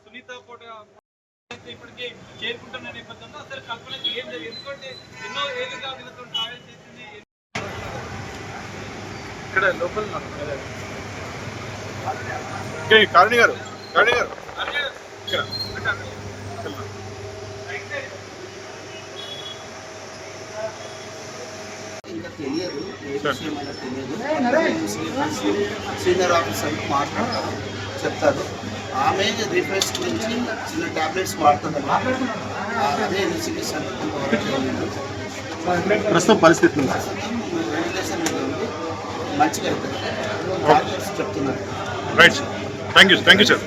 సునీత పూట ఇప్పటికీ చేరుకుంటున్న నేపథ్యంలో అసలు కల్పనకి ఏం జరిగింది? ఎందుకంటే ఎన్నో ఏళ్ళుగా వీళ్ళతో ట్రావెల్ చేసింది. ఇక్కడ లోపల కారణి గారు ఇక్కడ ఇంకా తెలియదు, ఏ విషయం అయినా తెలియదు. సీనియర్ ఆఫీసర్ మాట్లాడతారు, చెప్తారు. ఆమె రిఫ్రెష్ గురించి చిన్న ట్యాబ్లెట్స్ వాడుతుంది. అదే ఇన్వెస్టిగేషన్ ప్రస్తుతం పరిస్థితి వెంటిలేషన్ మీద ఉంది, మంచిగా అవుతుంది. డాక్టర్స్ చెప్తున్నారు. Right, thank you sir.